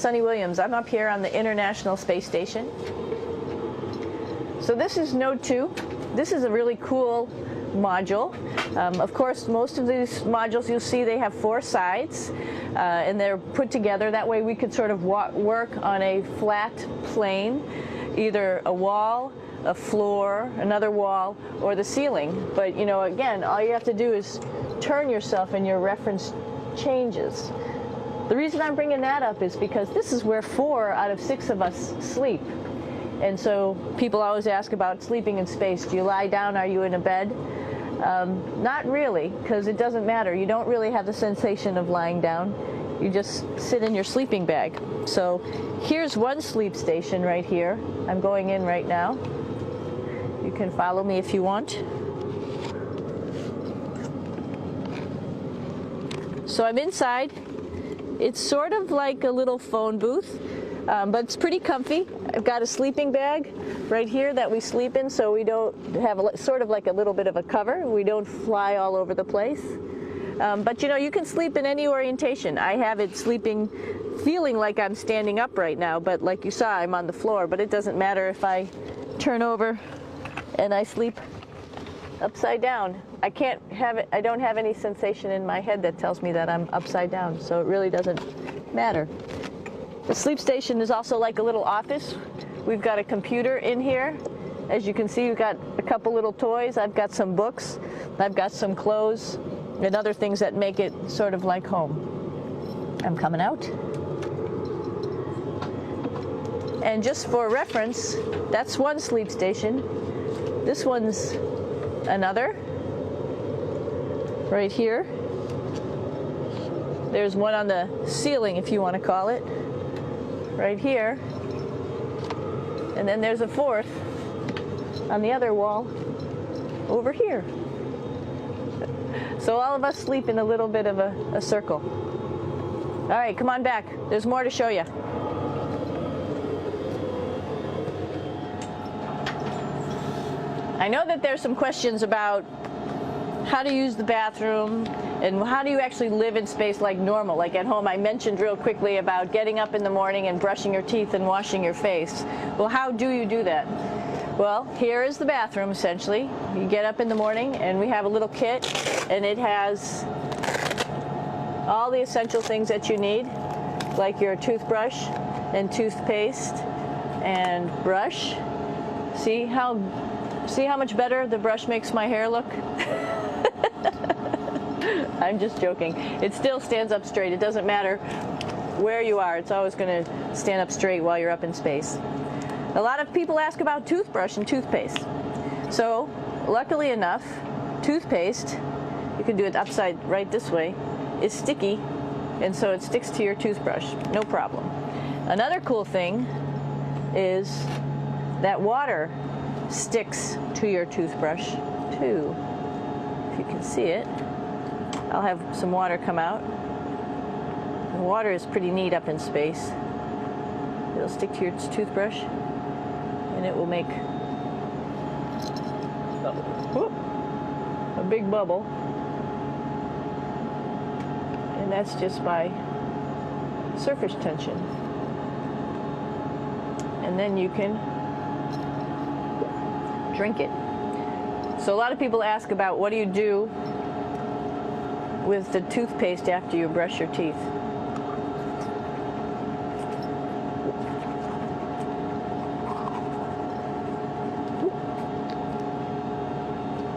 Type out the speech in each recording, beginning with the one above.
Sunny Williams. I'm up here on the International Space Station. So this is Node 2. This is a really cool module. Of course, most of these modules you'll see they have 4 sides, and they're put together. That way we could sort of work on a flat plane, either a wall, a floor, another wall, or the ceiling. But you know, again, all you have to do is turn yourself and your reference changes. The reason I'm bringing that up is because this is where 4 out of 6 of us sleep. And so people always ask about sleeping in space. Do you lie down? Are you in a bed? Not really, because it doesn't matter. You don't really have the sensation of lying down. You just sit in your sleeping bag. So here's one sleep station right here. I'm going in right now. You can follow me if you want. So I'm inside. It's sort of like a little phone booth, but it's pretty comfy. I've got a sleeping bag right here that we sleep in, so we don't have sort of like a little bit of a cover. We don't fly all over the place. But you know, you can sleep in any orientation. I have it sleeping, feeling like I'm standing up right now, but like you saw, I'm on the floor. But it doesn't matter if I turn over and I sleep upside down. I can't have it. I don't have any sensation in my head that tells me that I'm upside down, so it really doesn't matter. The sleep station is also like a little office. We've got a computer in here. As you can see, we've got a couple little toys. I've got some books. I've got some clothes and other things that make it sort of like home. I'm coming out. And just for reference, that's one sleep station. This one's another, right here. There's one on the ceiling, if you want to call it, right here. And then there's a 4th on the other wall over here. So all of us sleep in a little bit of a circle. All right, come on back. There's more to show you. I know that there's some questions about how to use the bathroom and how do you actually live in space like normal, like at home. I mentioned real quickly about getting up in the morning and brushing your teeth and washing your face. Well, how do you do that? Well, here is the bathroom, essentially. You get up in the morning and we have a little kit, and it has all the essential things that you need, like your toothbrush and toothpaste and brush. See how much better the brush makes my hair look? I'm just joking. It still stands up straight. It doesn't matter where you are. It's always going to stand up straight while you're up in space. A lot of people ask about toothbrush and toothpaste. So, luckily enough, toothpaste, you can do it upside right this way, is sticky, and so it sticks to your toothbrush. No problem. Another cool thing is that water sticks to your toothbrush too. If you can see it, I'll have some water come out. The water is pretty neat up in space. It'll stick to your toothbrush and it will make a big bubble, and that's just by surface tension. And then you can drink it. So a lot of people ask about what do you do with the toothpaste after you brush your teeth.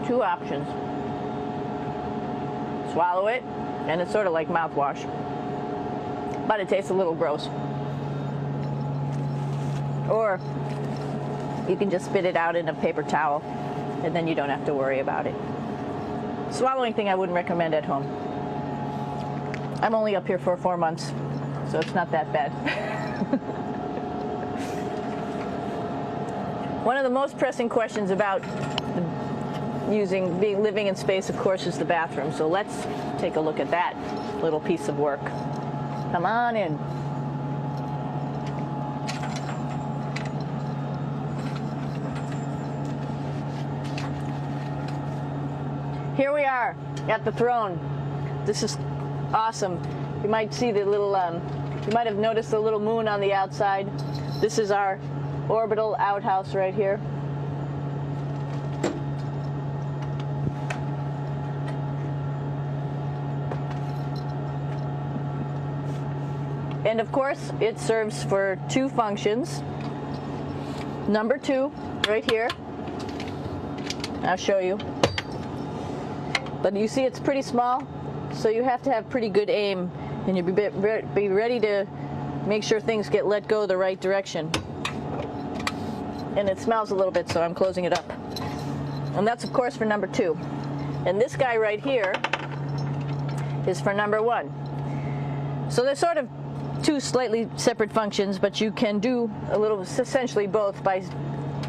Two options. Swallow it, and it's sort of like mouthwash, but it tastes a little gross. Or you can just spit it out in a paper towel, and then you don't have to worry about it. Swallowing thing I wouldn't recommend at home. I'm only up here for 4 months, so it's not that bad. One of the most pressing questions about living in space, of course, is the bathroom. So let's take a look at that little piece of work. Come on in. Here we are at the throne. This is awesome. You might see the little You might have noticed the little moon on the outside. This is our orbital outhouse right here. And of course, it serves for two functions. Number 2, right here. I'll show you. But you see it's pretty small, so you have to have pretty good aim, and you be ready to make sure things get let go the right direction. And it smells a little bit, so I'm closing it up. And that's of course for number 2. And this guy right here is for number 1. So they're sort of two slightly separate functions, but you can do a little, essentially both, by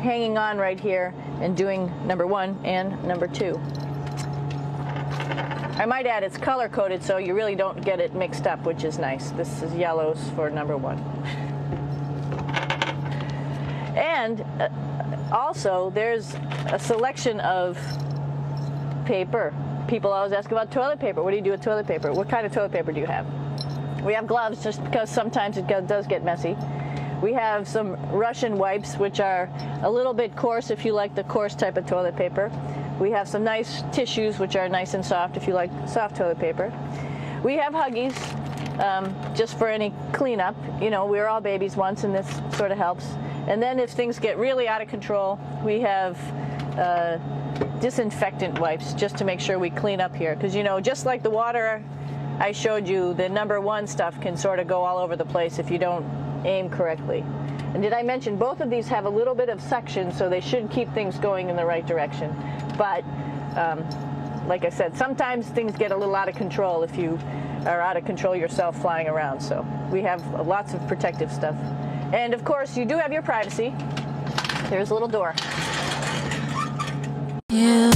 hanging on right here and doing number 1 and number 2. I might add it's color coded, so you really don't get it mixed up, which is nice. This is yellows for number 1. And also there's a selection of paper. People always ask about toilet paper. What do you do with toilet paper? What kind of toilet paper do you have? We have gloves, just because sometimes it does get messy. We have some Russian wipes, which are a little bit coarse if you like the coarse type of toilet paper. We have some nice tissues, which are nice and soft if you like soft toilet paper. We have Huggies, just for any cleanup. You know, we were all babies once, and this sort of helps. And then if things get really out of control, we have disinfectant wipes, just to make sure we clean up here. Because, you know, just like the water I showed you, the number 1 stuff can sort of go all over the place if you don't aim correctly. And did I mention both of these have a little bit of suction, so they should keep things going in the right direction. But like I said, sometimes things get a little out of control if you are out of control yourself flying around. So we have lots of protective stuff. And of course, you do have your privacy. There's a little door. Yeah.